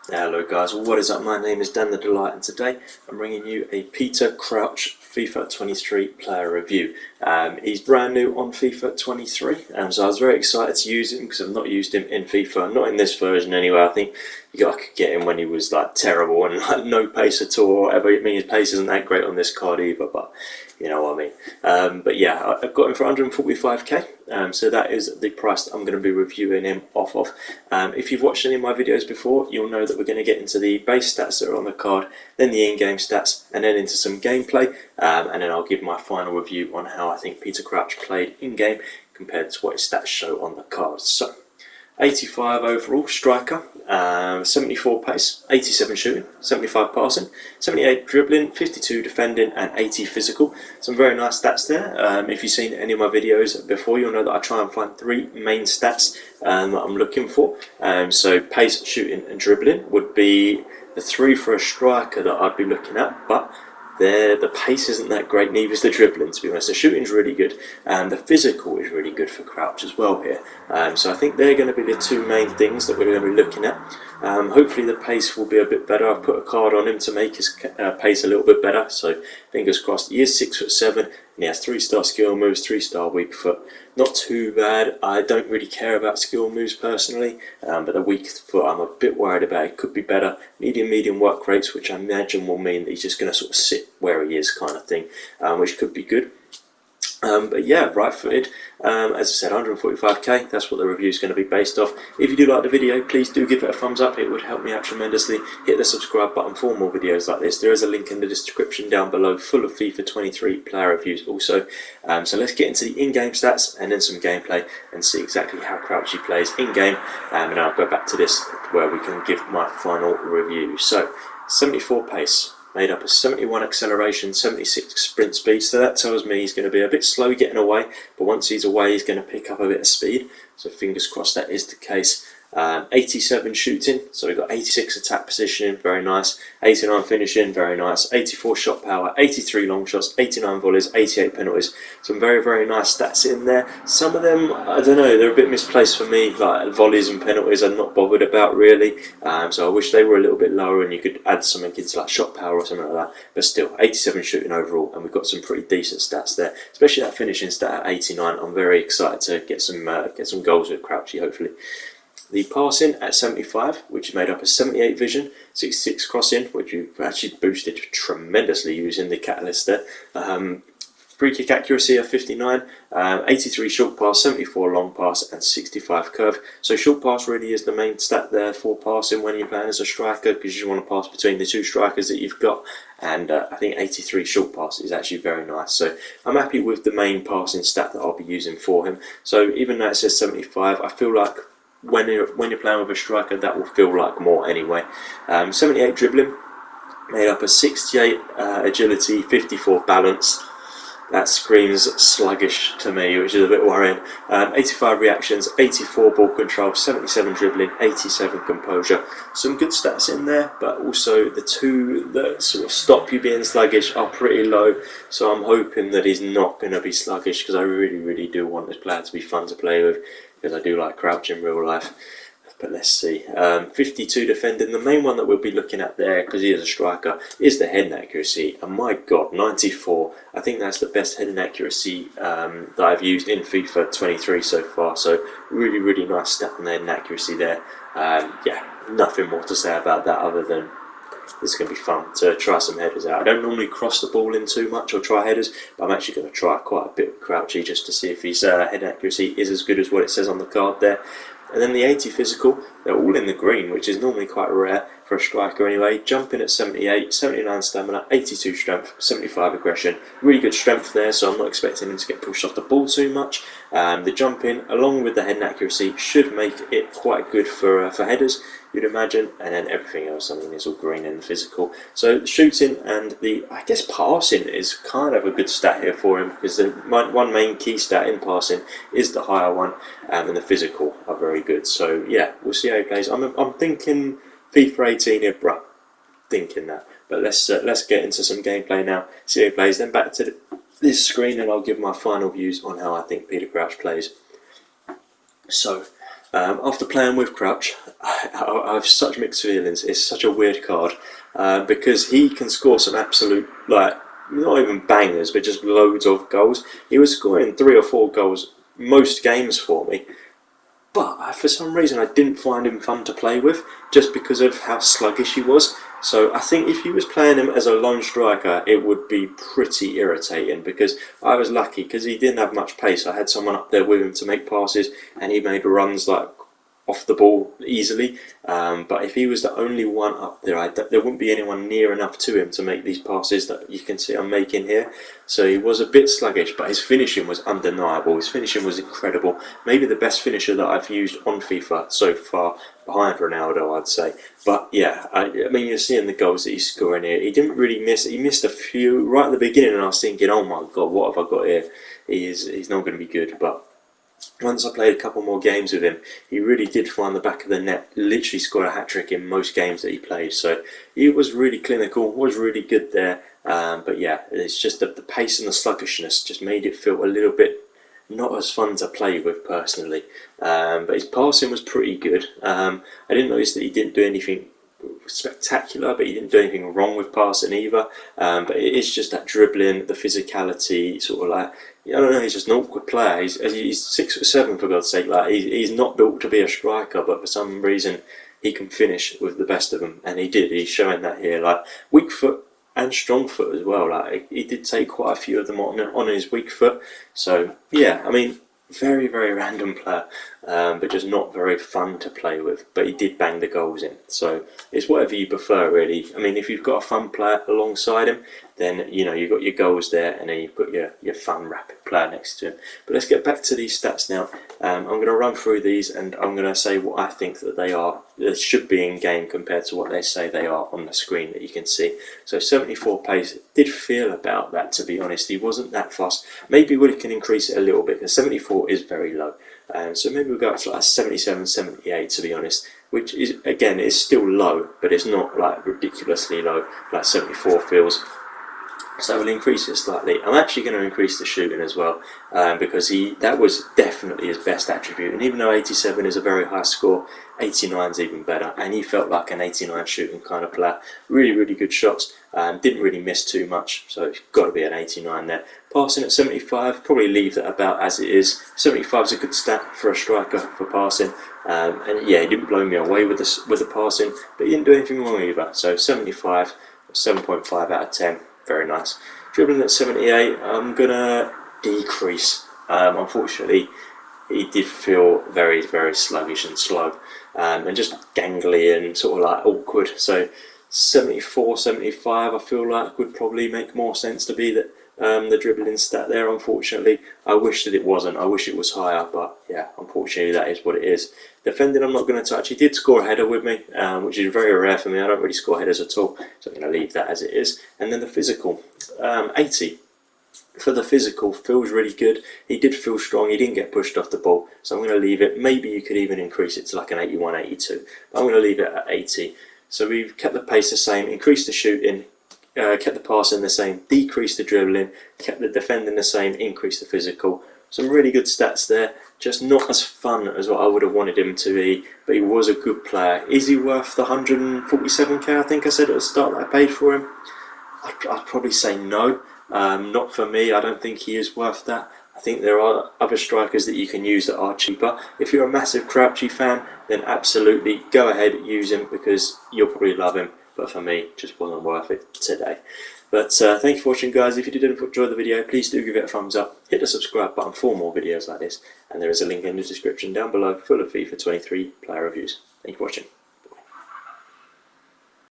Hello guys, what is up? My name is Dan the Delight and today I'm bringing you a Peter Croucj FIFA 23 player review. He's brand new on FIFA 23, so I was very excited to use him because I've not used him in FIFA, not in this version anyway. I think I could get him when he was like terrible and like no pace at all or whatever. I mean, his pace isn't that great on this card either, but you know what I mean. But yeah, I've got him for 145k, so that is the price that I'm going to be reviewing him off of. If you've watched any of my videos before, you'll know that we're going to get into the base stats that are on the card, then the in-game stats, and then into some gameplay, and then I'll give my final review on how I think Peter Croucj played in-game compared to what his stats show on the card. So, 85 overall striker, 74 pace, 87 shooting, 75 passing, 78 dribbling, 52 defending and 80 physical. Some very nice stats there. If you've seen any of my videos before, you'll know that I try and find three main stats that I'm looking for. So pace, shooting and dribbling would be the three for a striker that I'd be looking at, but the pace isn't that great, neither is the dribbling, to be honest. The shooting's really good, and the physical is really good for Croucj as well here. So I think they're going to be the two main things that we're going to be looking at. Hopefully the pace will be a bit better. I've put a card on him to make his pace a little bit better, so fingers crossed. He is 6'7", and he has 3-star skill moves, 3-star weak foot. Not too bad. I don't really care about skill moves personally, but the weak foot I'm a bit worried about. It could be better. Medium work rates, which I imagine will mean that he's just going to sort of sit where he is kind of thing, which could be good. But yeah, right-footed, as I said, 145k, that's what the review is going to be based off. If you do like the video, please do give it a thumbs up, it would help me out tremendously. Hit the subscribe button for more videos like this. There is a link in the description down below full of FIFA 23 player reviews also. So let's get into the in-game stats and then some gameplay and see exactly how Crouchy plays in-game, and I'll go back to this where we can give my final review. So, 74 pace. Made up of 71 acceleration, 76 sprint speed, so that tells me he's going to be a bit slow getting away, but once he's away he's going to pick up a bit of speed, so fingers crossed that is the case. 87 shooting, so we've got 86 attack positioning, very nice, 89 finishing, very nice, 84 shot power, 83 long shots, 89 volleys, 88 penalties. Some very nice stats in there. Some of them, I don't know, they're a bit misplaced for me, like volleys and penalties I'm not bothered about really, so I wish they were a little bit lower and you could add something into like shot power or something like that, but still, 87 shooting overall, and we've got some pretty decent stats there, especially that finishing stat at 89. I'm very excited to get some goals with Crouchy, hopefully. The passing at 75, which is made up of 78 vision, 66 crossing, which you've actually boosted tremendously using the catalyst there. Free kick accuracy of 59, 83 short pass, 74 long pass, and 65 curve. So short pass really is the main stat there for passing when you're playing as a striker, because you want to pass between the two strikers that you've got. And I think 83 short pass is actually very nice. So I'm happy with the main passing stat that I'll be using for him. So even though it says 75, I feel like when you're playing with a striker, that will feel like more anyway. 78 dribbling, made up of 68 agility, 54 balance. That screams sluggish to me, which is a bit worrying. 85 reactions, 84 ball control, 77 dribbling, 87 composure. Some good stats in there, but also the two that sort of stop you being sluggish are pretty low. So I'm hoping that he's not going to be sluggish, because I really do want this player to be fun to play with, because I do like Croucj in real life. But let's see. 52 defending. The main one that we'll be looking at there, because he is a striker, is the heading accuracy. And my God, 94. I think that's the best heading accuracy that I've used in FIFA 23 so far. So really nice stat on the heading accuracy there. Yeah, nothing more to say about that other than it's going to be fun to try some headers out. I don't normally cross the ball in too much or try headers, but I'm actually going to try quite a bit with Crouchy just to see if his head accuracy is as good as what it says on the card there. And then the 80 physical, they're all in the green, which is normally quite rare for a striker anyway. Jumping at 78, 79 stamina, 82 strength, 75 aggression. Really good strength there, so I'm not expecting him to get pushed off the ball too much. The jumping, along with the head accuracy, should make it quite good for headers, you'd imagine. And then everything else, I mean, is all green in the physical. So the shooting and the, I guess, passing is kind of a good stat here for him, because the one main key stat in passing is the higher one, and the physical are very good. So yeah, we'll see how he plays. I'm thinking FIFA 18 here, bruh. Thinking that. But let's get into some gameplay now. See how he plays. Then back to this screen, and I'll give my final views on how I think Peter Croucj plays. So After playing with Croucj, I have such mixed feelings. It's such a weird card because he can score some absolute, like, not even bangers, but just loads of goals. He was scoring 3 or 4 goals most games for me, but for some reason I didn't find him fun to play with just because of how sluggish he was. So I think if you was playing him as a lone striker, it would be pretty irritating, because I was lucky because he didn't have much pace. I had someone up there with him to make passes, and he made runs like off the ball easily. But if he was the only one up there, there wouldn't be anyone near enough to him to make these passes that you can see I'm making here. So he was a bit sluggish, but his finishing was undeniable. His finishing was incredible. Maybe the best finisher that I've used on FIFA so far, behind Ronaldo, I'd say. But yeah, I mean, you're seeing the goals that he's scoring here. He didn't really miss. He missed a few right at the beginning, and I was thinking, oh my god, what have I got here? He's not going to be good. But once I played a couple more games with him, he really did find the back of the net. Literally scored a hat-trick in most games that he played. So he was really clinical, was really good there. But yeah, it's just that the pace and the sluggishness just made it feel a little bit not as fun to play with personally. But his passing was pretty good. I didn't notice that he didn't do anything spectacular, but he didn't do anything wrong with passing either. But it is just that dribbling, the physicality, sort of like, I don't know, he's just an awkward player. He's 6'7" for God's sake. Like he's not built to be a striker, but for some reason he can finish with the best of them, and he did. He's showing that here. Like weak foot and strong foot as well. Like he did take quite a few of them on his weak foot. So yeah, I mean, very, very random player, but just not very fun to play with. But he did bang the goals in. So it's whatever you prefer, really. I mean, if you've got a fun player alongside him, then you know you've got your goals there, and then you've got your fun, rapid player next to him. But let's get back to these stats now. I'm going to run through these, and I'm going to say what I think that they should be in game compared to what they say they are on the screen that you can see. So 74 pace, did feel about that, to be honest. He wasn't that fast. Maybe we can increase it a little bit, because 74 is very low. So maybe we'll go up to like 77, 78, to be honest, which is, again, is still low, but it's not like ridiculously low like 74 feels. So we'll increase it slightly. I'm actually going to increase the shooting as well, because that was definitely his best attribute. And even though 87 is a very high score, 89 is even better. And he felt like an 89 shooting kind of player. Really, really good shots. Didn't really miss too much, so it's got to be an 89 there. Passing at 75, probably leave that about as it is. 75 is a good stat for a striker for passing. And yeah, he didn't blow me away with the passing, but he didn't do anything wrong either. So 75, 7.5 out of 10. Very nice. Dribbling at 78, I'm going to decrease. Unfortunately, he did feel very, very sluggish and slow, and just gangly and sort of like awkward. So 74, 75, I feel like would probably make more sense to be the dribbling stat there. Unfortunately, I wish that it wasn't. I wish it was higher, but yeah, unfortunately that is what it is. Defending, I'm not going to touch. He did score a header with me, which is very rare for me. I don't really score headers at all, so I'm going to leave that as it is. And then the physical, 80. For the physical, feels really good. He did feel strong. He didn't get pushed off the ball, so I'm going to leave it. Maybe you could even increase it to like an 81, 82, but I'm going to leave it at 80. So we've kept the pace the same, increased the shooting, kept the passing the same, decreased the dribbling, kept the defending the same, increased the physical. Some really good stats there, just not as fun as what I would have wanted him to be, but he was a good player. Is he worth the 147k I think I said at the start that I paid for him? I'd probably say no, not for me. I don't think he is worth that. I think there are other strikers that you can use that are cheaper. If you're a massive Crouchy fan, then absolutely go ahead, use him, because you'll probably love him. But for me, just wasn't worth it today. But thank you for watching, guys. If you did enjoy the video, please do give it a thumbs up. Hit the subscribe button for more videos like this. And there is a link in the description down below full of FIFA 23 player reviews. Thank you for watching.